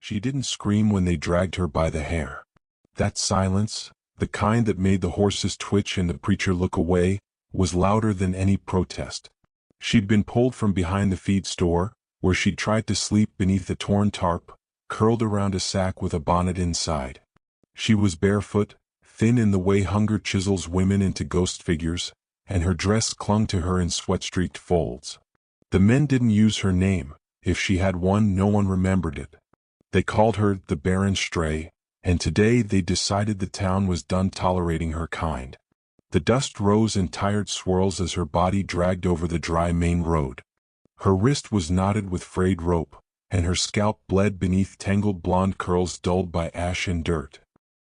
She didn't scream when they dragged her by the hair. That silence, the kind that made the horses twitch and the preacher look away, was louder than any protest. She'd been pulled from behind the feed store, where she'd tried to sleep beneath a torn tarp, curled around a sack with a bonnet inside. She was barefoot, thin in the way hunger chisels women into ghost figures, and her dress clung to her in sweat-streaked folds. The men didn't use her name. If she had one, no one remembered it. They called her the barren stray, and today they decided the town was done tolerating her kind. The dust rose in tired swirls as her body dragged over the dry main road. Her wrist was knotted with frayed rope, and her scalp bled beneath tangled blonde curls dulled by ash and dirt.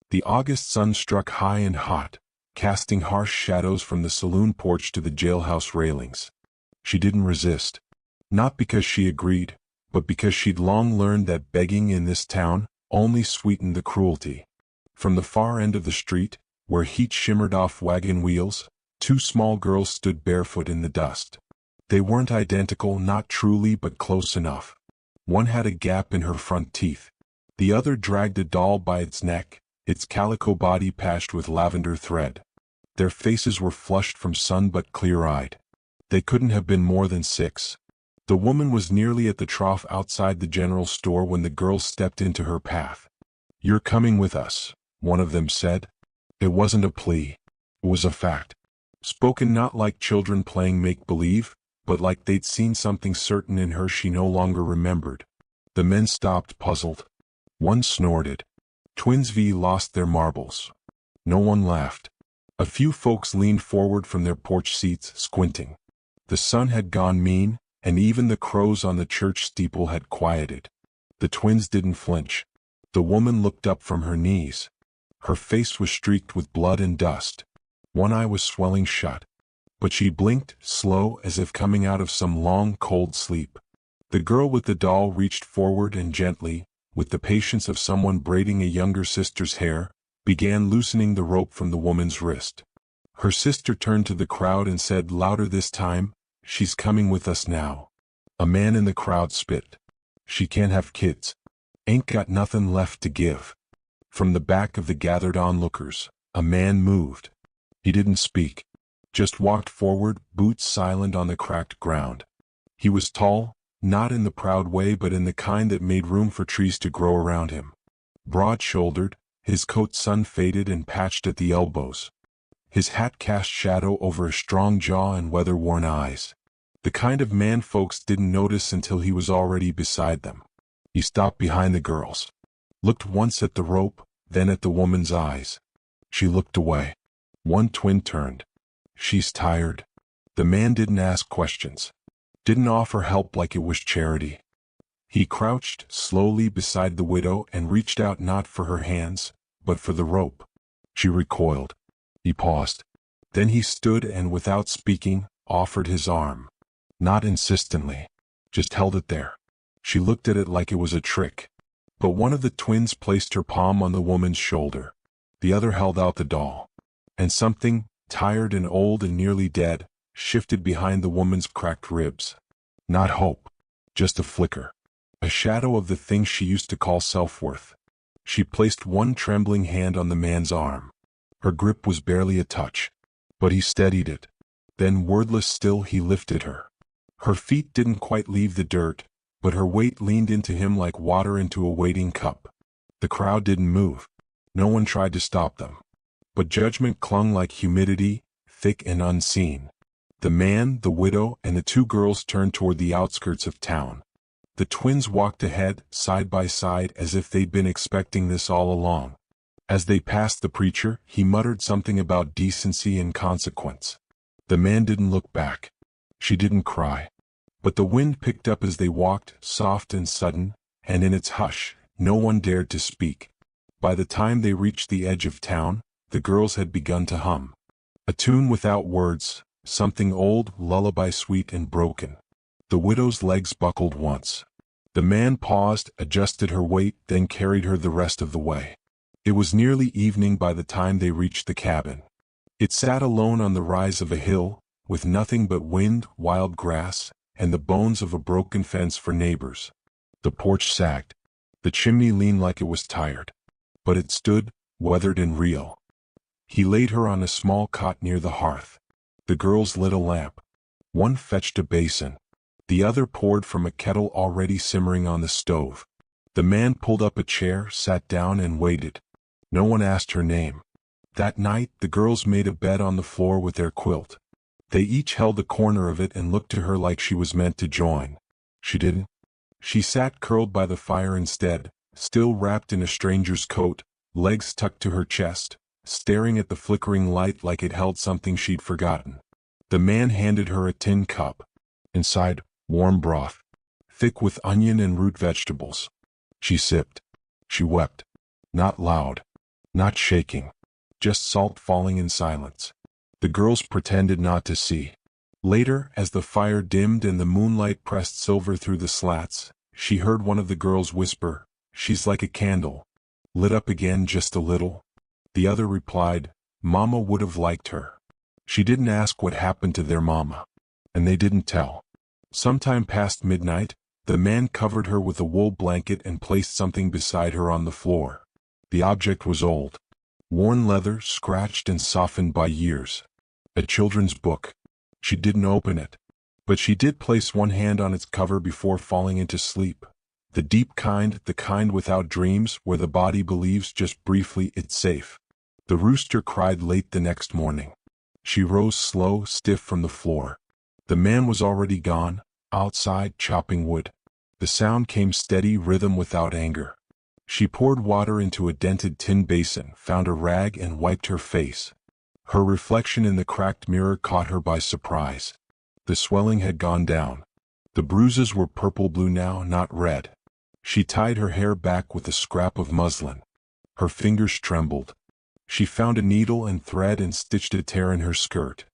The August sun struck high and hot, casting harsh shadows from the saloon porch to the jailhouse railings. She didn't resist. Not because she agreed, but because she'd long learned that begging in this town only sweetened the cruelty. From the far end of the street, where heat shimmered off wagon wheels, two small girls stood barefoot in the dust. They weren't identical, not truly, but close enough. One had a gap in her front teeth. The other dragged a doll by its neck, its calico body patched with lavender thread. Their faces were flushed from sun but clear-eyed. They couldn't have been more than 6. The woman was nearly at the trough outside the general store when the girls stepped into her path. "You're coming with us," one of them said. It wasn't a plea. It was a fact. Spoken not like children playing make-believe, but like they'd seen something certain in her she no longer remembered. The men stopped, puzzled. One snorted. Twins V lost their marbles. No one laughed. A few folks leaned forward from their porch seats, squinting. The sun had gone mean, and even the crows on the church steeple had quieted. The twins didn't flinch. The woman looked up from her knees. Her face was streaked with blood and dust. One eye was swelling shut. But she blinked, slow, as if coming out of some long, cold sleep. The girl with the doll reached forward and gently, with the patience of someone braiding a younger sister's hair, began loosening the rope from the woman's wrist. Her sister turned to the crowd and said louder this time, "She's coming with us now." A man in the crowd spit. "She can't have kids. Ain't got nothing left to give." From the back of the gathered onlookers, a man moved. He didn't speak, just walked forward, boots silent on the cracked ground. He was tall, not in the proud way but in the kind that made room for trees to grow around him. Broad-shouldered, his coat sun-faded and patched at the elbows. His hat cast shadow over a strong jaw and weather-worn eyes. The kind of man folks didn't notice until he was already beside them. He stopped behind the girls. Looked once at the rope, then at the woman's eyes. She looked away. One twin turned. "She's tired." The man didn't ask questions. Didn't offer help like it was charity. He crouched slowly beside the widow and reached out not for her hands, but for the rope. She recoiled. He paused. Then he stood and without speaking, offered his arm. Not insistently. Just held it there. She looked at it like it was a trick. But one of the twins placed her palm on the woman's shoulder. The other held out the doll. And something, tired and old and nearly dead, shifted behind the woman's cracked ribs. Not hope. Just a flicker. A shadow of the thing she used to call self-worth. She placed one trembling hand on the man's arm. Her grip was barely a touch. But he steadied it. Then, wordless still, he lifted her. Her feet didn't quite leave the dirt, but her weight leaned into him like water into a waiting cup. The crowd didn't move. No one tried to stop them. But judgment clung like humidity, thick and unseen. The man, the widow, and the two girls turned toward the outskirts of town. The twins walked ahead, side by side, as if they'd been expecting this all along. As they passed the preacher, he muttered something about decency and consequence. The man didn't look back. She didn't cry. But the wind picked up as they walked, soft and sudden, and in its hush, no one dared to speak. By the time they reached the edge of town, the girls had begun to hum. A tune without words, something old, lullaby sweet and broken. The widow's legs buckled once. The man paused, adjusted her weight, then carried her the rest of the way. It was nearly evening by the time they reached the cabin. It sat alone on the rise of a hill, with nothing but wind, wild grass, and the bones of a broken fence for neighbors. The porch sagged. The chimney leaned like it was tired, but it stood, weathered and real. He laid her on a small cot near the hearth. The girls lit a lamp. One fetched a basin. The other poured from a kettle already simmering on the stove. The man pulled up a chair, sat down and waited. No one asked her name. That night, the girls made a bed on the floor with their quilt. They each held a corner of it and looked to her like she was meant to join. She didn't. She sat curled by the fire instead, still wrapped in a stranger's coat, legs tucked to her chest, staring at the flickering light like it held something she'd forgotten. The man handed her a tin cup. Inside, warm broth, thick with onion and root vegetables. She sipped. She wept. Not loud. Not shaking. Just salt falling in silence. The girls pretended not to see. Later, as the fire dimmed and the moonlight pressed silver through the slats, she heard one of the girls whisper, "She's like a candle. Lit up again just a little." The other replied, "Mama would have liked her." She didn't ask what happened to their mama. And they didn't tell. Sometime past midnight, the man covered her with a wool blanket and placed something beside her on the floor. The object was old. Worn leather, scratched and softened by years. A children's book. She didn't open it. But she did place one hand on its cover before falling into sleep. The deep kind, the kind without dreams, where the body believes just briefly it's safe. The rooster cried late the next morning. She rose slow, stiff from the floor. The man was already gone, outside chopping wood. The sound came steady rhythm without anger. She poured water into a dented tin basin, found a rag and wiped her face. Her reflection in the cracked mirror caught her by surprise. The swelling had gone down. The bruises were purple-blue now, not red. She tied her hair back with a scrap of muslin. Her fingers trembled. She found a needle and thread and stitched a tear in her skirt.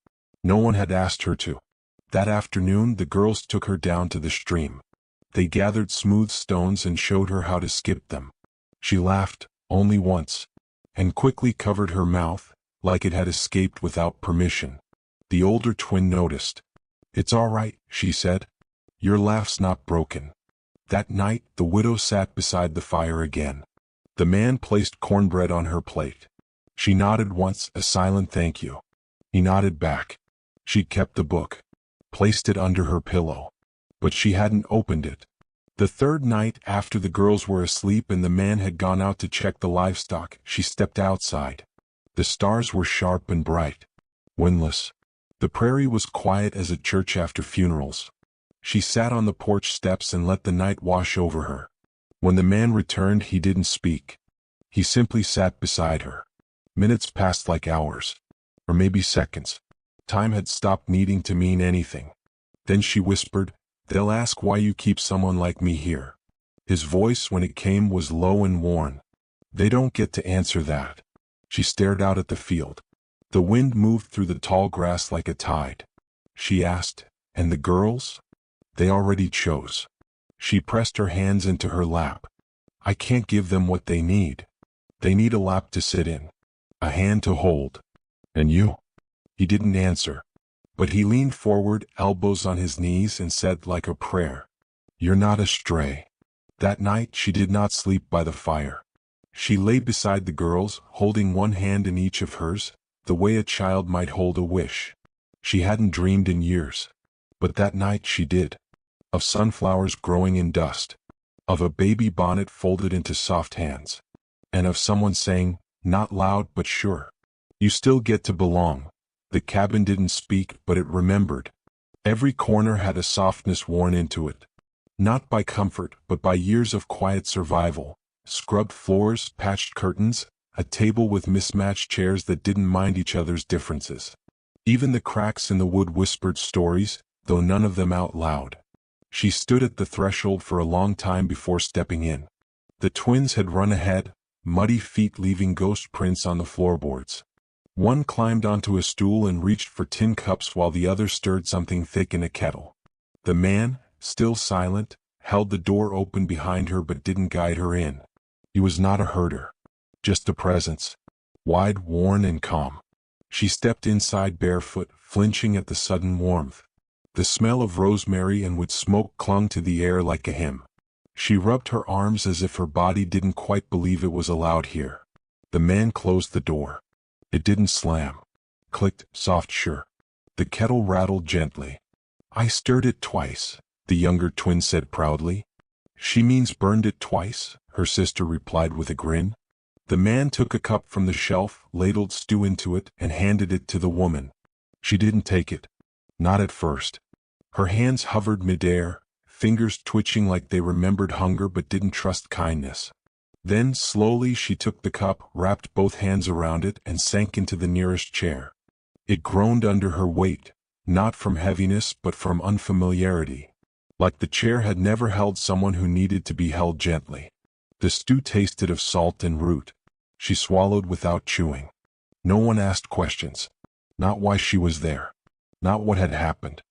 No one had asked her to. That afternoon the girls took her down to the stream. They gathered smooth stones and showed her how to skip them. She laughed, only once, and quickly covered her mouth, like it had escaped without permission. The older twin noticed. "It's all right," she said. "Your laugh's not broken." That night, the widow sat beside the fire again. The man placed cornbread on her plate. She nodded once, a silent thank you. He nodded back. She'd kept the book, placed it under her pillow. But she hadn't opened it. The third night, after the girls were asleep and the man had gone out to check the livestock, she stepped outside. The stars were sharp and bright. Windless. The prairie was quiet as a church after funerals. She sat on the porch steps and let the night wash over her. When the man returned, he didn't speak. He simply sat beside her. Minutes passed like hours. Or maybe seconds. Time had stopped needing to mean anything. Then she whispered, "They'll ask why you keep someone like me here." His voice, when it came, was low and worn. "They don't get to answer that." She stared out at the field. The wind moved through the tall grass like a tide. She asked, "And the girls?" "They already chose." She pressed her hands into her lap. "I can't give them what they need. They need a lap to sit in. A hand to hold." "And you?" He didn't answer. But he leaned forward, elbows on his knees, and said like a prayer, "You're not a stray." That night she did not sleep by the fire. She lay beside the girls, holding one hand in each of hers, the way a child might hold a wish. She hadn't dreamed in years. But that night she did. Of sunflowers growing in dust. Of a baby bonnet folded into soft hands. And of someone saying, not loud but sure, "You still get to belong." The cabin didn't speak, but it remembered. Every corner had a softness worn into it. Not by comfort, but by years of quiet survival. Scrubbed floors, patched curtains, a table with mismatched chairs that didn't mind each other's differences. Even the cracks in the wood whispered stories, though none of them out loud. She stood at the threshold for a long time before stepping in. The twins had run ahead, muddy feet leaving ghost prints on the floorboards. One climbed onto a stool and reached for tin cups while the other stirred something thick in a kettle. The man, still silent, held the door open behind her but didn't guide her in. He was not a herder. Just a presence. Wide, worn, and calm. She stepped inside barefoot, flinching at the sudden warmth. The smell of rosemary and wood smoke clung to the air like a hymn. She rubbed her arms as if her body didn't quite believe it was allowed here. The man closed the door. It didn't slam. Clicked, soft sure. The kettle rattled gently. I stirred it twice, the younger twin said proudly. She means burned it twice, her sister replied with a grin. The man took a cup from the shelf, ladled stew into it, and handed it to the woman. She didn't take it. Not at first. Her hands hovered midair, fingers twitching like they remembered hunger but didn't trust kindness. Then, slowly she took the cup, wrapped both hands around it, and sank into the nearest chair. It groaned under her weight, not from heaviness but from unfamiliarity. Like the chair had never held someone who needed to be held gently. The stew tasted of salt and root. She swallowed without chewing. No one asked questions. Not why she was there. Not what had happened.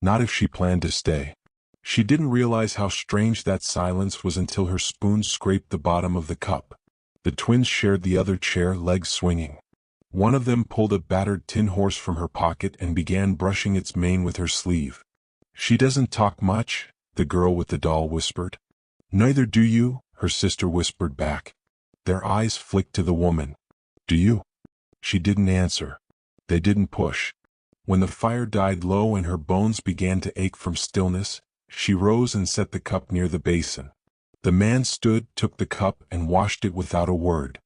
Not if she planned to stay. She didn't realize how strange that silence was until her spoon scraped the bottom of the cup. The twins shared the other chair, legs swinging. One of them pulled a battered tin horse from her pocket and began brushing its mane with her sleeve. She doesn't talk much, the girl with the doll whispered. Neither do you, her sister whispered back. Their eyes flicked to the woman. Do you? She didn't answer. They didn't push. When the fire died low and her bones began to ache from stillness, she rose and set the cup near the basin. The man stood, took the cup, and washed it without a word.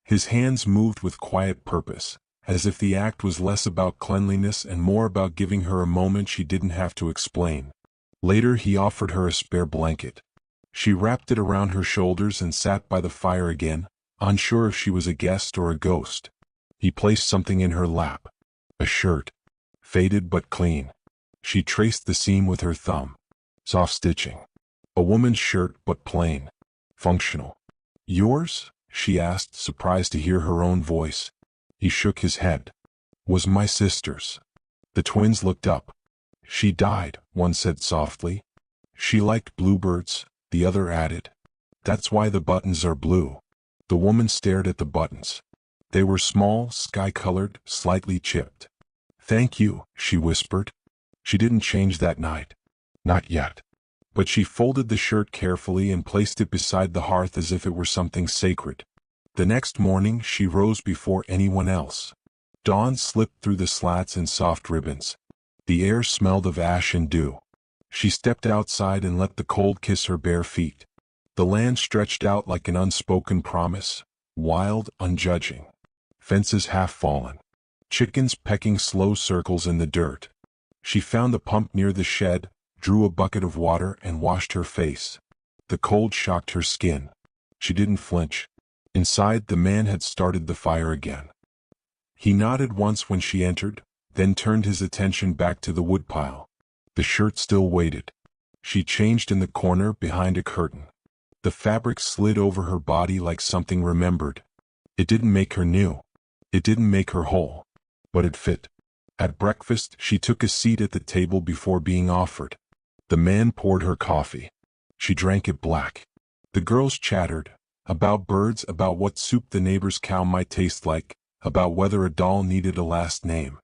His hands moved with quiet purpose, as if the act was less about cleanliness and more about giving her a moment she didn't have to explain. Later he offered her a spare blanket. She wrapped it around her shoulders and sat by the fire again, unsure if she was a guest or a ghost. He placed something in her lap. A shirt. Faded but clean. She traced the seam with her thumb. Soft stitching. A woman's shirt but plain. Functional. Yours? She asked, surprised to hear her own voice. He shook his head. Was my sister's. The twins looked up. She died, one said softly. She liked bluebirds, the other added. That's why the buttons are blue. The woman stared at the buttons. They were small, sky-colored, slightly chipped. Thank you, she whispered. She didn't change that night. Not yet. But she folded the shirt carefully and placed it beside the hearth as if it were something sacred. The next morning she rose before anyone else. Dawn slipped through the slats in soft ribbons. The air smelled of ash and dew. She stepped outside and let the cold kiss her bare feet. The land stretched out like an unspoken promise, wild, unjudging. Fences half fallen. Chickens pecking slow circles in the dirt. She found the pump near the shed, drew a bucket of water and washed her face. The cold shocked her skin. She didn't flinch. Inside, the man had started the fire again. He nodded once when she entered, then turned his attention back to the woodpile. The shirt still waited. She changed in the corner behind a curtain. The fabric slid over her body like something remembered. It didn't make her new. It didn't make her whole. But it fit. At breakfast, she took a seat at the table before being offered. The man poured her coffee. She drank it black. The girls chattered. About birds, about what soup the neighbor's cow might taste like, about whether a doll needed a last name.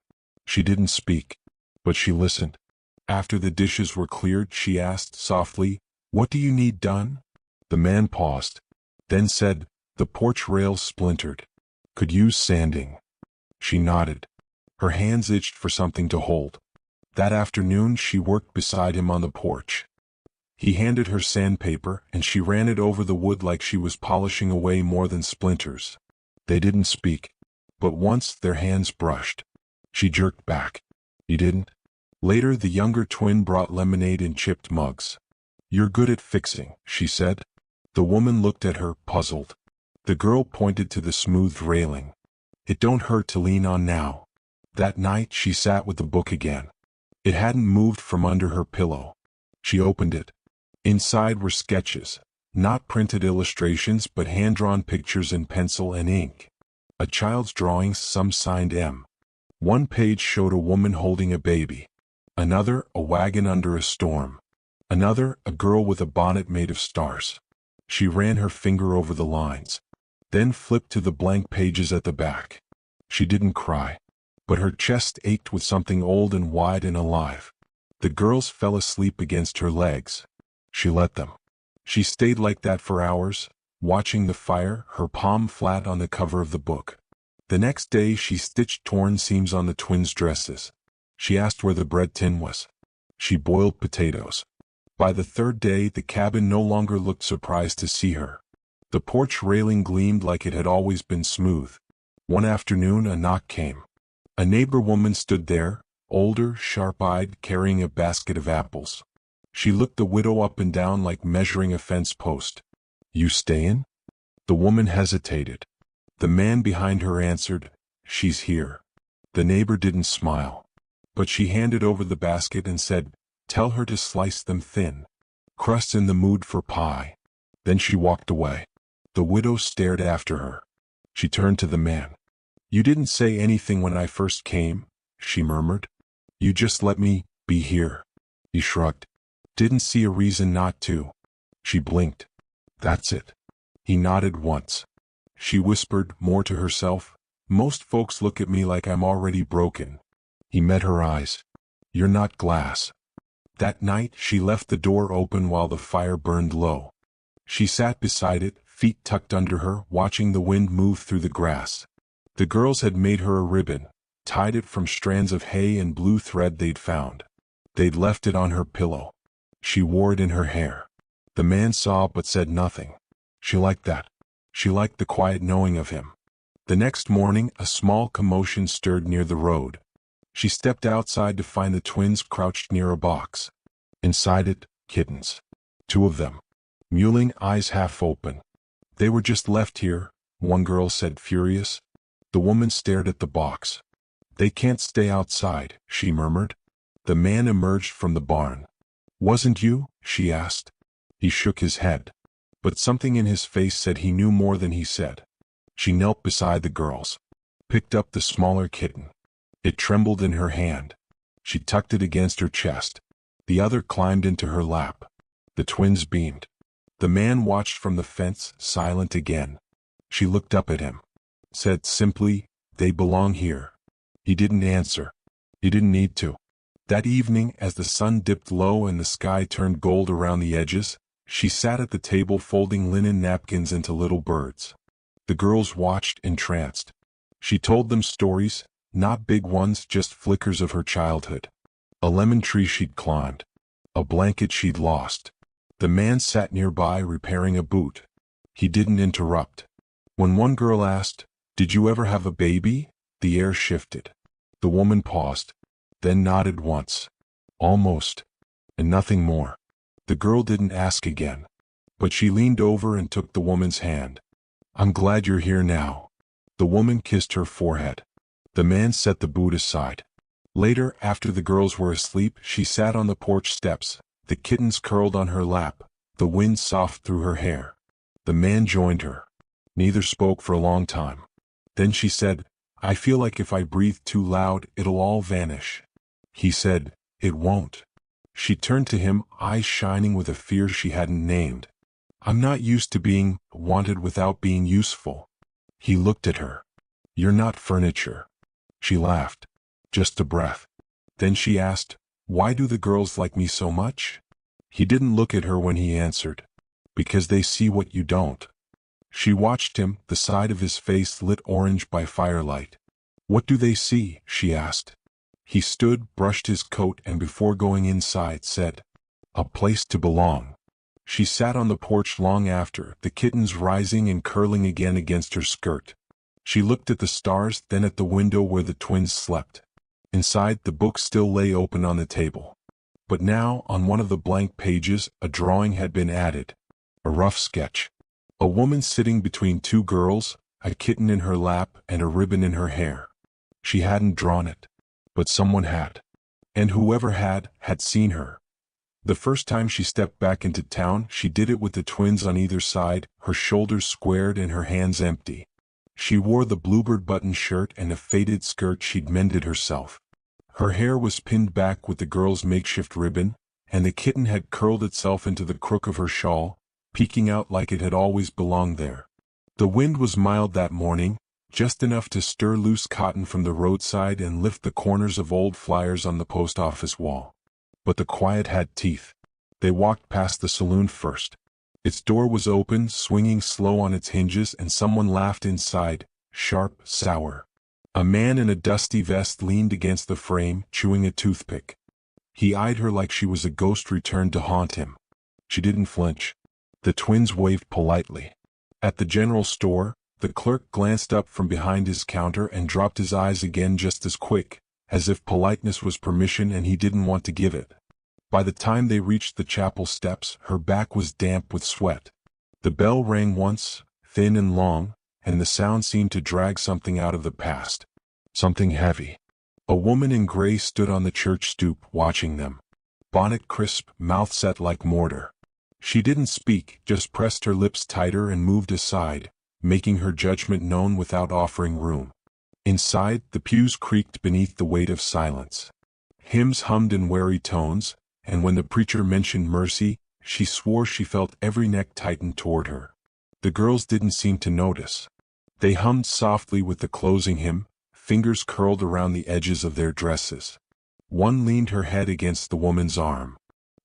She didn't speak, but she listened. After the dishes were cleared, she asked softly, "What do you need done?" The man paused, then said, "The porch rails splintered. Could use sanding." She nodded. Her hands itched for something to hold. That afternoon she worked beside him on the porch. He handed her sandpaper and she ran it over the wood like she was polishing away more than splinters. They didn't speak, but once their hands brushed. She jerked back. "You didn't?" Later the younger twin brought lemonade in chipped mugs. "You're good at fixing," she said. The woman looked at her, puzzled. The girl pointed to the smoothed railing. "It don't hurt to lean on now." That night she sat with the book again. It hadn't moved from under her pillow. She opened it. Inside were sketches, not printed illustrations but hand-drawn pictures in pencil and ink. A child's drawings, some signed M. One page showed a woman holding a baby. Another, a wagon under a storm. Another, a girl with a bonnet made of stars. She ran her finger over the lines, then flipped to the blank pages at the back. She didn't cry, but her chest ached with something old and wide and alive. The girls fell asleep against her legs. She let them. She stayed like that for hours, watching the fire, her palm flat on the cover of the book. The next day she stitched torn seams on the twins' dresses. She asked where the bread tin was. She boiled potatoes. By the third day the cabin no longer looked surprised to see her. The porch railing gleamed like it had always been smooth. One afternoon a knock came. A neighbor woman stood there, older, sharp-eyed, carrying a basket of apples. She looked the widow up and down like measuring a fence post. "You stayin'?" The woman hesitated. The man behind her answered, "She's here." The neighbor didn't smile. But she handed over the basket and said, "Tell her to slice them thin. Crust's in the mood for pie." Then she walked away. The widow stared after her. She turned to the man. "You didn't say anything when I first came," she murmured. "You just let me be here." He shrugged. "Didn't see a reason not to." She blinked. "That's it." He nodded once. She whispered, more to herself, "Most folks look at me like I'm already broken." He met her eyes. "You're not glass." That night she left the door open while the fire burned low. She sat beside it, feet tucked under her, watching the wind move through the grass. The girls had made her a ribbon, tied it from strands of hay and blue thread they'd found. They'd left it on her pillow. She wore it in her hair. The man saw but said nothing. She liked that. She liked the quiet knowing of him. The next morning a small commotion stirred near the road. She stepped outside to find the twins crouched near a box. Inside it, kittens. 2 of them. Mewling, eyes half open. "They were just left here," one girl said, furious. The woman stared at the box. "They can't stay outside," she murmured. The man emerged from the barn. "Wasn't you?" she asked. He shook his head. But something in his face said he knew more than he said. She knelt beside the girls. Picked up the smaller kitten. It trembled in her hand. She tucked it against her chest. The other climbed into her lap. The twins beamed. The man watched from the fence, silent again. She looked up at him. Said simply, "They belong here." He didn't answer. He didn't need to. That evening, as the sun dipped low and the sky turned gold around the edges, she sat at the table folding linen napkins into little birds. The girls watched, entranced. She told them stories, not big ones, just flickers of her childhood. A lemon tree she'd climbed. A blanket she'd lost. The man sat nearby repairing a boot. He didn't interrupt. When one girl asked, "Did you ever have a baby?" the air shifted. The woman paused, then nodded once. "Almost." And nothing more. The girl didn't ask again. But she leaned over and took the woman's hand. "I'm glad you're here now." The woman kissed her forehead. The man set the boot aside. Later, after the girls were asleep, she sat on the porch steps, the kittens curled on her lap, the wind soft through her hair. The man joined her. Neither spoke for a long time. Then she said, "I feel like if I breathe too loud, it'll all vanish." He said, "It won't." She turned to him, eyes shining with a fear she hadn't named. "I'm not used to being wanted without being useful." He looked at her. "You're not furniture." She laughed. Just a breath. Then she asked, "Why do the girls like me so much?" He didn't look at her when he answered. "Because they see what you don't." She watched him, the side of his face lit orange by firelight. "What do they see?" she asked. He stood, brushed his coat, and before going inside said, "A place to belong." She sat on the porch long after, the kittens rising and curling again against her skirt. She looked at the stars, then at the window where the twins slept. Inside, the book still lay open on the table. But now, on one of the blank pages, a drawing had been added. A rough sketch. A woman sitting between 2 girls, a kitten in her lap and a ribbon in her hair. She hadn't drawn it. But someone had. And whoever had seen her. The first time she stepped back into town, she did it with the twins on either side, her shoulders squared and her hands empty. She wore the bluebird button shirt and a faded skirt she'd mended herself. Her hair was pinned back with the girl's makeshift ribbon, and the kitten had curled itself into the crook of her shawl, peeking out like it had always belonged there. The wind was mild that morning, just enough to stir loose cotton from the roadside and lift the corners of old flyers on the post office wall. But the quiet had teeth. They walked past the saloon first. Its door was open, swinging slow on its hinges, and someone laughed inside, sharp, sour. A man in a dusty vest leaned against the frame, chewing a toothpick. He eyed her like she was a ghost returned to haunt him. She didn't flinch. The twins waved politely. At the general store, the clerk glanced up from behind his counter and dropped his eyes again just as quick, as if politeness was permission and he didn't want to give it. By the time they reached the chapel steps, her back was damp with sweat. The bell rang once, thin and long, and the sound seemed to drag something out of the past. Something heavy. A woman in gray stood on the church stoop, watching them. Bonnet crisp, mouth set like mortar. She didn't speak, just pressed her lips tighter and moved aside, making her judgment known without offering room. Inside, the pews creaked beneath the weight of silence. Hymns hummed in wary tones, and when the preacher mentioned mercy, she swore she felt every neck tighten toward her. The girls didn't seem to notice. They hummed softly with the closing hymn, fingers curled around the edges of their dresses. One leaned her head against the woman's arm.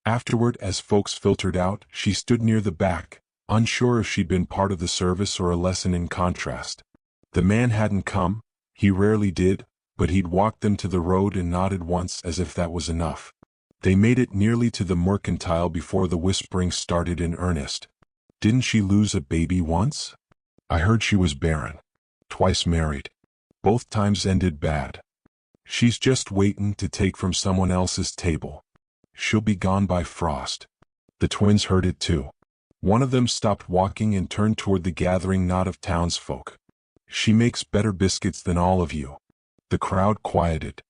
Afterward, as folks filtered out, she stood near the back, unsure if she'd been part of the service or a lesson in contrast. The man hadn't come, he rarely did, but he'd walked them to the road and nodded once as if that was enough. They made it nearly to the mercantile before the whispering started in earnest. Didn't she lose a baby once? I heard she was barren. Twice married. Both times ended bad. She's just waitin' to take from someone else's table. She'll be gone by frost. The twins heard it too. One of them stopped walking and turned toward the gathering knot of townsfolk. She makes better biscuits than all of you. The crowd quieted.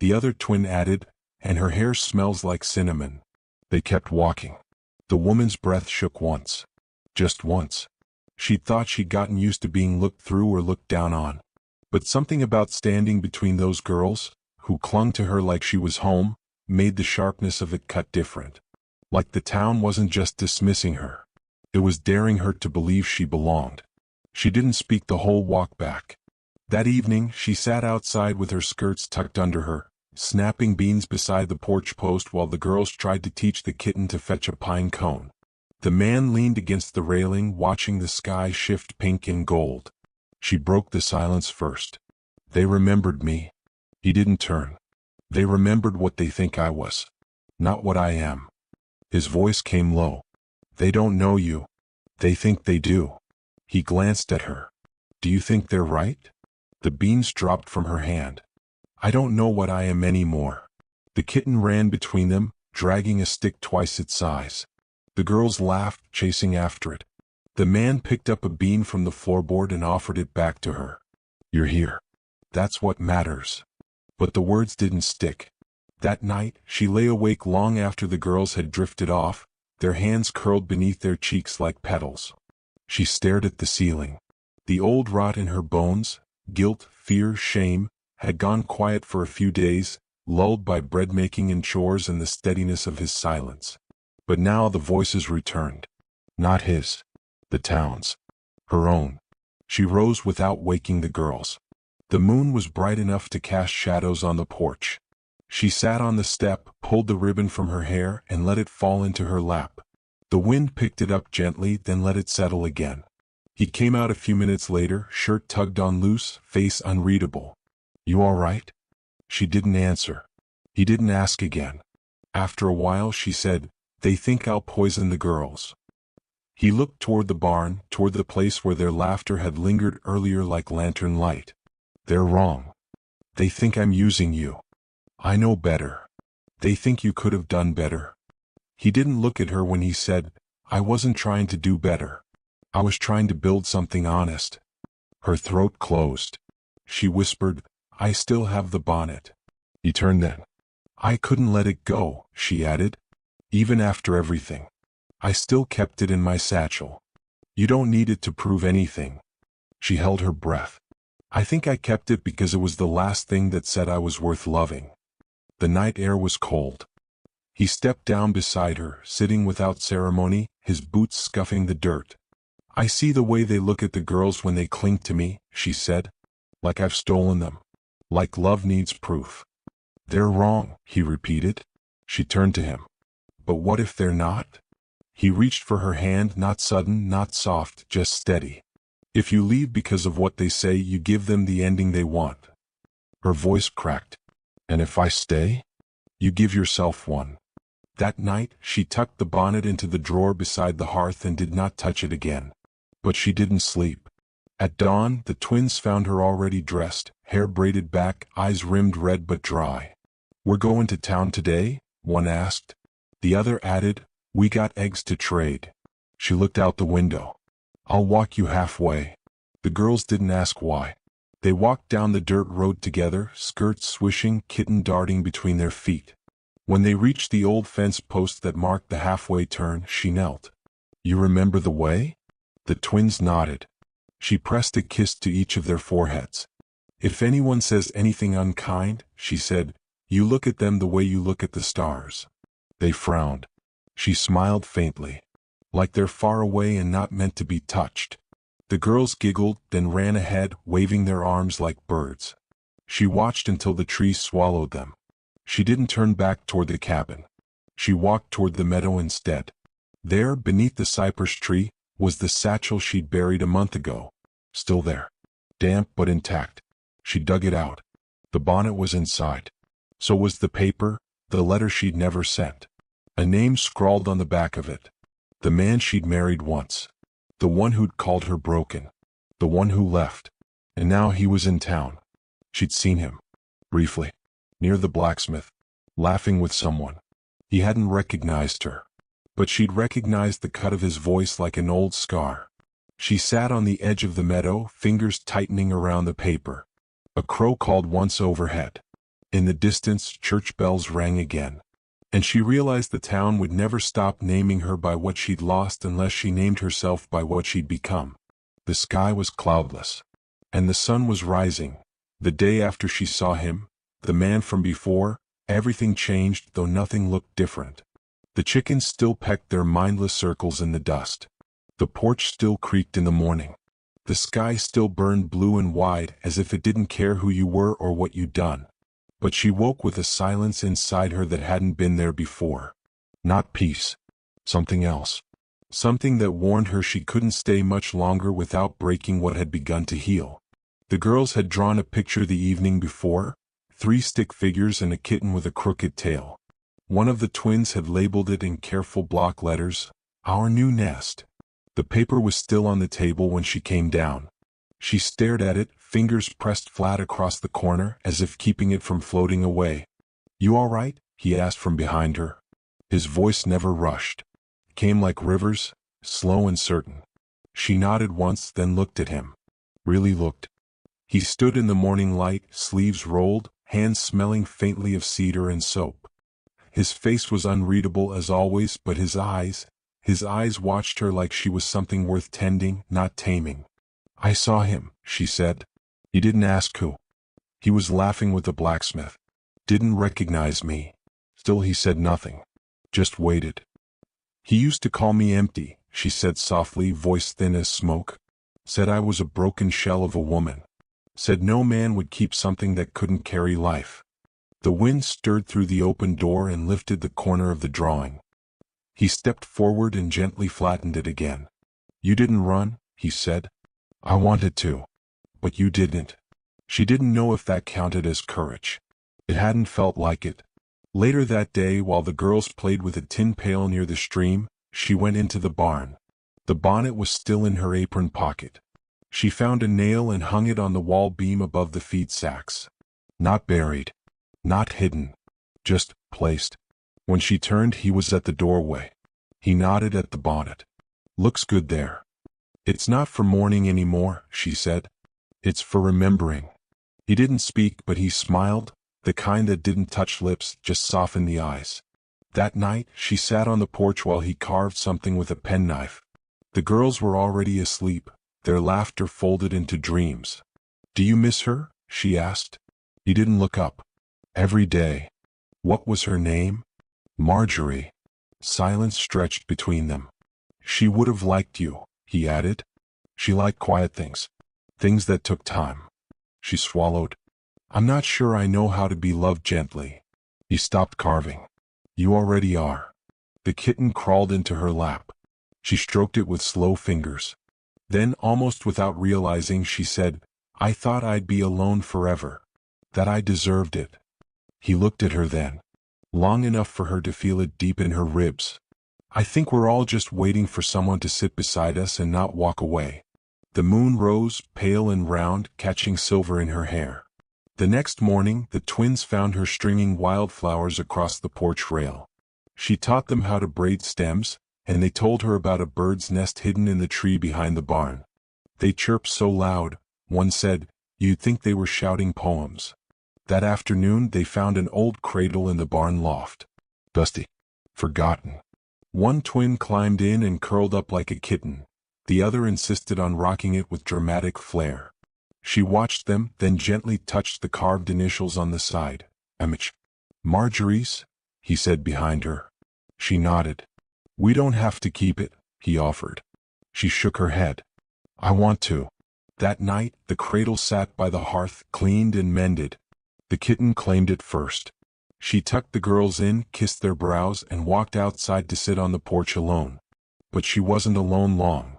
The other twin added, and her hair smells like cinnamon. They kept walking. The woman's breath shook once. Just once. She'd thought she'd gotten used to being looked through or looked down on. But something about standing between those girls, who clung to her like she was home, made the sharpness of it cut different. Like the town wasn't just dismissing her. It was daring her to believe she belonged. She didn't speak the whole walk back. That evening, she sat outside with her skirts tucked under her, snapping beans beside the porch post while the girls tried to teach the kitten to fetch a pine cone. The man leaned against the railing, watching the sky shift pink and gold. She broke the silence first. They remembered me. He didn't turn. They remembered what they think I was. Not what I am. His voice came low. They don't know you. They think they do. He glanced at her. Do you think they're right? The beans dropped from her hand. I don't know what I am anymore. The kitten ran between them, dragging a stick twice its size. The girls laughed, chasing after it. The man picked up a bean from the floorboard and offered it back to her. You're here. That's what matters. But the words didn't stick. That night, she lay awake long after the girls had drifted off, their hands curled beneath their cheeks like petals. She stared at the ceiling. The old rot in her bones, guilt, fear, shame, had gone quiet for a few days, lulled by bread-making and chores and the steadiness of his silence. But now the voices returned. Not his. The town's. Her own. She rose without waking the girls. The moon was bright enough to cast shadows on the porch. She sat on the step, pulled the ribbon from her hair, and let it fall into her lap. The wind picked it up gently, then let it settle again. He came out a few minutes later, shirt tugged on loose, face unreadable. You all right? She didn't answer. He didn't ask again. After a while she said, They think I'll poison the girls. He looked toward the barn, toward the place where their laughter had lingered earlier like lantern light. They're wrong. They think I'm using you. I know better. They think you could have done better. He didn't look at her when he said, I wasn't trying to do better. I was trying to build something honest. Her throat closed. She whispered, I still have the bonnet. He turned then. I couldn't let it go, she added. Even after everything. I still kept it in my satchel. You don't need it to prove anything. She held her breath. I think I kept it because it was the last thing that said I was worth loving. The night air was cold. He stepped down beside her, sitting without ceremony, his boots scuffing the dirt. I see the way they look at the girls when they cling to me, she said. Like I've stolen them. Like love needs proof. They're wrong, he repeated. She turned to him. But what if they're not? He reached for her hand, not sudden, not soft, just steady. If you leave because of what they say, you give them the ending they want. Her voice cracked. And if I stay? You give yourself one. That night, she tucked the bonnet into the drawer beside the hearth and did not touch it again. But she didn't sleep. At dawn, the twins found her already dressed, hair braided back, eyes rimmed red but dry. "We're going to town today?" one asked. The other added, "We got eggs to trade." She looked out the window. "I'll walk you halfway." The girls didn't ask why. They walked down the dirt road together, skirts swishing, kitten darting between their feet. When they reached the old fence post that marked the halfway turn, she knelt. "You remember the way?" The twins nodded. She pressed a kiss to each of their foreheads. "If anyone says anything unkind," she said, "you look at them the way you look at the stars." They frowned. She smiled faintly. "Like they're far away and not meant to be touched." The girls giggled, then ran ahead, waving their arms like birds. She watched until the trees swallowed them. She didn't turn back toward the cabin. She walked toward the meadow instead. There, beneath the cypress tree, was the satchel she'd buried a month ago. Still there. Damp but intact. She dug it out. The bonnet was inside. So was the paper, the letter she'd never sent. A name scrawled on the back of it. The man she'd married once. The one who'd called her broken. The one who left. And now he was in town. She'd seen him. Briefly. Near the blacksmith. Laughing with someone. He hadn't recognized her. But she'd recognized the cut of his voice like an old scar. She sat on the edge of the meadow, fingers tightening around the paper. A crow called once overhead. In the distance, church bells rang again. And she realized the town would never stop naming her by what she'd lost unless she named herself by what she'd become. The sky was cloudless. And the sun was rising. The day after she saw him, the man from before, everything changed, though nothing looked different. The chickens still pecked their mindless circles in the dust. The porch still creaked in the morning. The sky still burned blue and wide, as if it didn't care who you were or what you'd done. But she woke with a silence inside her that hadn't been there before. Not peace. Something else. Something that warned her she couldn't stay much longer without breaking what had begun to heal. The girls had drawn a picture the evening before, 3 stick figures and a kitten with a crooked tail. One of the twins had labeled it in careful block letters, "Our new nest." The paper was still on the table when she came down. She stared at it, fingers pressed flat across the corner, as if keeping it from floating away. "You all right?" he asked from behind her. His voice never rushed. It came like rivers, slow and certain. She nodded once, then looked at him. Really looked. He stood in the morning light, sleeves rolled, hands smelling faintly of cedar and soap. His face was unreadable as always, but his eyes watched her like she was something worth tending, not taming. "I saw him," she said. "He didn't ask who. He was laughing with the blacksmith. Didn't recognize me." Still he said nothing. Just waited. "He used to call me empty," she said softly, voice thin as smoke. "Said I was a broken shell of a woman. Said no man would keep something that couldn't carry life." The wind stirred through the open door and lifted the corner of the drawing. He stepped forward and gently flattened it again. "You didn't run," he said. "I wanted to. But you didn't." She didn't know if that counted as courage. It hadn't felt like it. Later that day, while the girls played with a tin pail near the stream, she went into the barn. The bonnet was still in her apron pocket. She found a nail and hung it on the wall beam above the feed sacks. Not buried. Not hidden. Just placed. When she turned, he was at the doorway. He nodded at the bonnet. "Looks good there." "It's not for mourning anymore," she said. "It's for remembering." He didn't speak, but he smiled, the kind that didn't touch lips, just softened the eyes. That night, she sat on the porch while he carved something with a penknife. The girls were already asleep, their laughter folded into dreams. "Do you miss her?" she asked. He didn't look up. "Every day." What was her name? Marjorie. Silence stretched between them. "She would have liked you," he added. "She liked quiet things. Things that took time." She swallowed. "I'm not sure I know how to be loved gently." He stopped carving. "You already are." The kitten crawled into her lap. She stroked it with slow fingers. Then, almost without realizing, she said, "I thought I'd be alone forever. That I deserved it." He looked at her then, long enough for her to feel it deep in her ribs. "I think we're all just waiting for someone to sit beside us and not walk away." The moon rose, pale and round, catching silver in her hair. The next morning, the twins found her stringing wildflowers across the porch rail. She taught them how to braid stems, and they told her about a bird's nest hidden in the tree behind the barn. They chirped so loud, one said, you'd think they were shouting poems. That afternoon they found an old cradle in the barn loft. Dusty. Forgotten. One twin climbed in and curled up like a kitten. The other insisted on rocking it with dramatic flair. She watched them, then gently touched the carved initials on the side. "MH. Marjorie's?" he said behind her. She nodded. "We don't have to keep it," he offered. She shook her head. "I want to." That night, the cradle sat by the hearth, cleaned and mended. The kitten claimed it first. She tucked the girls in, kissed their brows, and walked outside to sit on the porch alone. But she wasn't alone long.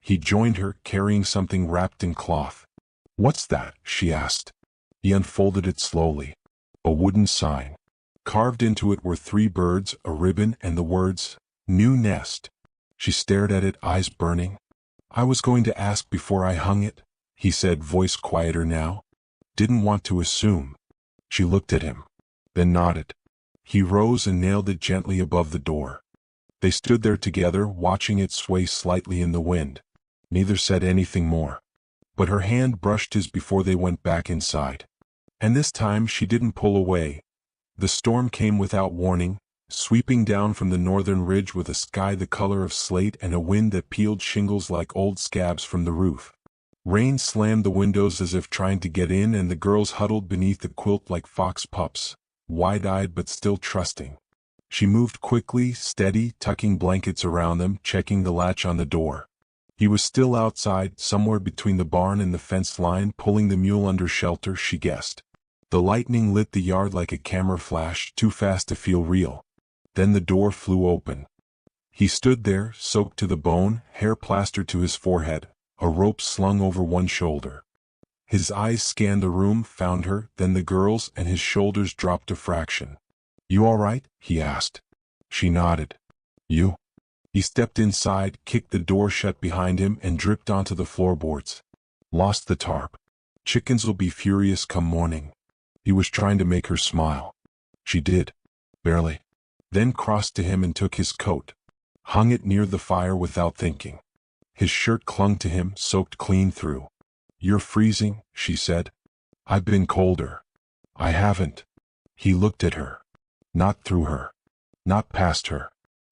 He joined her, carrying something wrapped in cloth. "What's that?" she asked. He unfolded it slowly. A wooden sign. Carved into it were 3 birds, a ribbon, and the words, "New Nest." She stared at it, eyes burning. "I was going to ask before I hung it," he said, voice quieter now. "Didn't want to assume." She looked at him, then nodded. He rose and nailed it gently above the door. They stood there together, watching it sway slightly in the wind. Neither said anything more. But her hand brushed his before they went back inside. And this time she didn't pull away. The storm came without warning, sweeping down from the northern ridge with a sky the color of slate and a wind that peeled shingles like old scabs from the roof. Rain slammed the windows as if trying to get in, and the girls huddled beneath the quilt like fox pups, wide-eyed but still trusting. She moved quickly, steady, tucking blankets around them, checking the latch on the door. He was still outside, somewhere between the barn and the fence line, pulling the mule under shelter, she guessed. The lightning lit the yard like a camera flash, too fast to feel real. Then the door flew open. He stood there, soaked to the bone, hair plastered to his forehead, a rope slung over one shoulder. His eyes scanned the room, found her, then the girls, and his shoulders dropped a fraction. "You all right?" he asked. She nodded. "You?" He stepped inside, kicked the door shut behind him, and dripped onto the floorboards. "Lost the tarp. Chickens'll be furious come morning." He was trying to make her smile. She did. Barely. Then crossed to him and took his coat. Hung it near the fire without thinking. His shirt clung to him, soaked clean through. "You're freezing," she said. "I've been colder." "I haven't." He looked at her. Not through her. Not past her.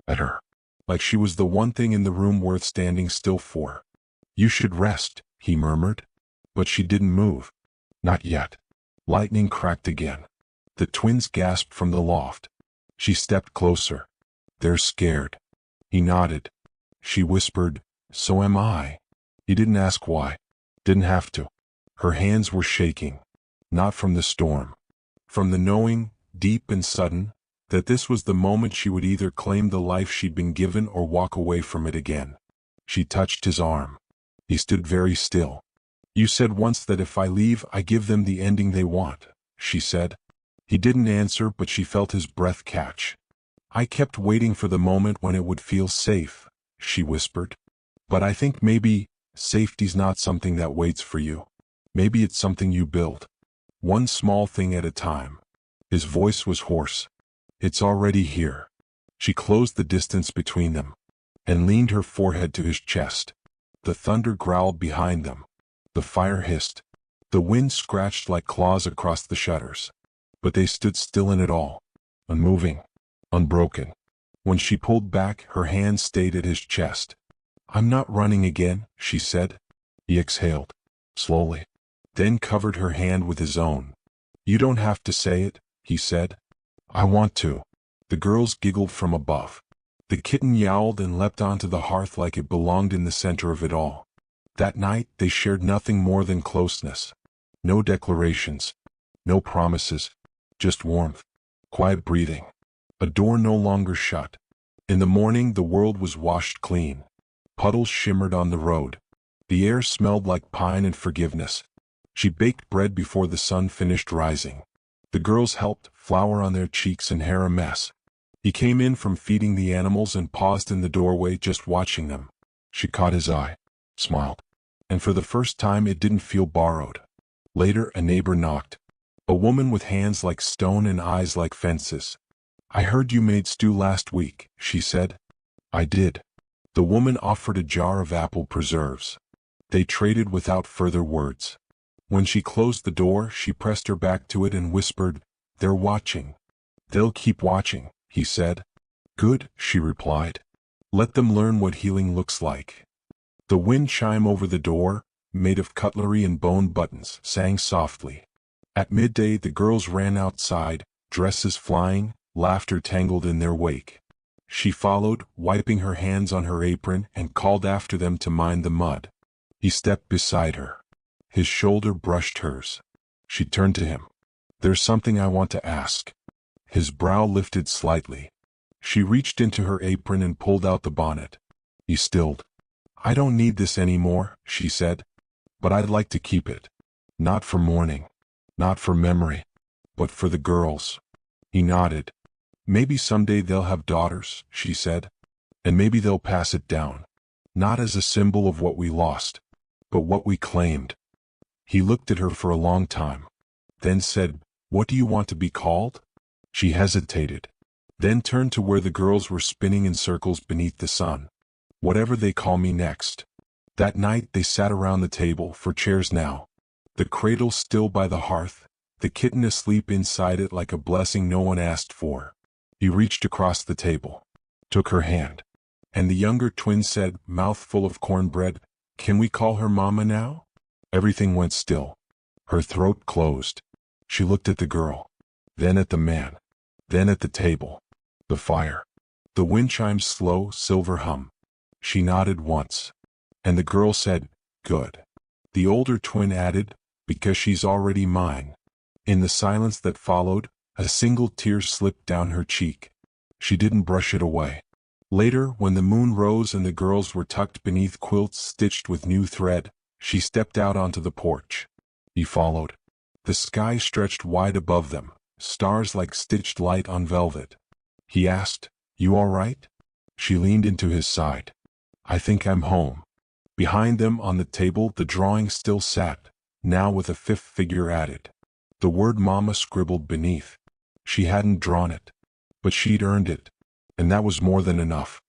At her. Like she was the one thing in the room worth standing still for. "You should rest," he murmured. But she didn't move. Not yet. Lightning cracked again. The twins gasped from the loft. She stepped closer. "They're scared." He nodded. She whispered, "So am I." He didn't ask why. Didn't have to. Her hands were shaking. Not from the storm. From the knowing, deep and sudden, that this was the moment she would either claim the life she'd been given or walk away from it again. She touched his arm. He stood very still. "You said once that if I leave, I give them the ending they want," she said. He didn't answer, but she felt his breath catch. "I kept waiting for the moment when it would feel safe," she whispered. "But I think maybe safety's not something that waits for you. Maybe it's something you build. One small thing at a time." His voice was hoarse. "It's already here." She closed the distance between them, and leaned her forehead to his chest. The thunder growled behind them. The fire hissed. The wind scratched like claws across the shutters. But they stood still in it all, unmoving, unbroken. When she pulled back, her hand stayed at his chest. "I'm not running again," she said. He exhaled, slowly, then covered her hand with his own. "You don't have to say it," he said. "I want to." The girls giggled from above. The kitten yowled and leapt onto the hearth like it belonged in the center of it all. That night, they shared nothing more than closeness. No declarations. No promises. Just warmth. Quiet breathing. A door no longer shut. In the morning the world was washed clean. Puddles shimmered on the road. The air smelled like pine and forgiveness. She baked bread before the sun finished rising. The girls helped, flour on their cheeks and hair a mess. He came in from feeding the animals and paused in the doorway just watching them. She caught his eye, smiled, and for the first time it didn't feel borrowed. Later a neighbor knocked. A woman with hands like stone and eyes like fences. "I heard you made stew last week," she said. "I did." The woman offered a jar of apple preserves. They traded without further words. When she closed the door, she pressed her back to it and whispered, "They're watching." "They'll keep watching," he said. "Good," she replied. "Let them learn what healing looks like." The wind chime over the door, made of cutlery and bone buttons, sang softly. At midday the girls ran outside, dresses flying, laughter tangled in their wake. She followed, wiping her hands on her apron, and called after them to mind the mud. He stepped beside her. His shoulder brushed hers. She turned to him. "There's something I want to ask." His brow lifted slightly. She reached into her apron and pulled out the bonnet. He stilled. "I don't need this anymore," she said. "But I'd like to keep it. Not for mourning. Not for memory. But for the girls." He nodded. "Maybe someday they'll have daughters," she said. "And maybe they'll pass it down. Not as a symbol of what we lost, but what we claimed." He looked at her for a long time. Then said, "What do you want to be called?" She hesitated. Then turned to where the girls were spinning in circles beneath the sun. "Whatever they call me next." That night they sat around the table, for chairs now. The cradle still by the hearth, the kitten asleep inside it like a blessing no one asked for. He reached across the table, took her hand, and the younger twin said, mouth full of cornbread, "Can we call her Mama now?" Everything went still. Her throat closed. She looked at the girl, then at the man, then at the table, the fire, the wind chime's slow, silver hum. She nodded once, and the girl said, "Good." The older twin added, "Because she's already mine." In the silence that followed, a single tear slipped down her cheek. She didn't brush it away. Later, when the moon rose and the girls were tucked beneath quilts stitched with new thread, she stepped out onto the porch. He followed. The sky stretched wide above them, stars like stitched light on velvet. He asked, "You all right?" She leaned into his side. "I think I'm home." Behind them on the table the drawing still sat, now with a fifth figure added. The word Mama scribbled beneath. She hadn't drawn it, but she'd earned it, and that was more than enough.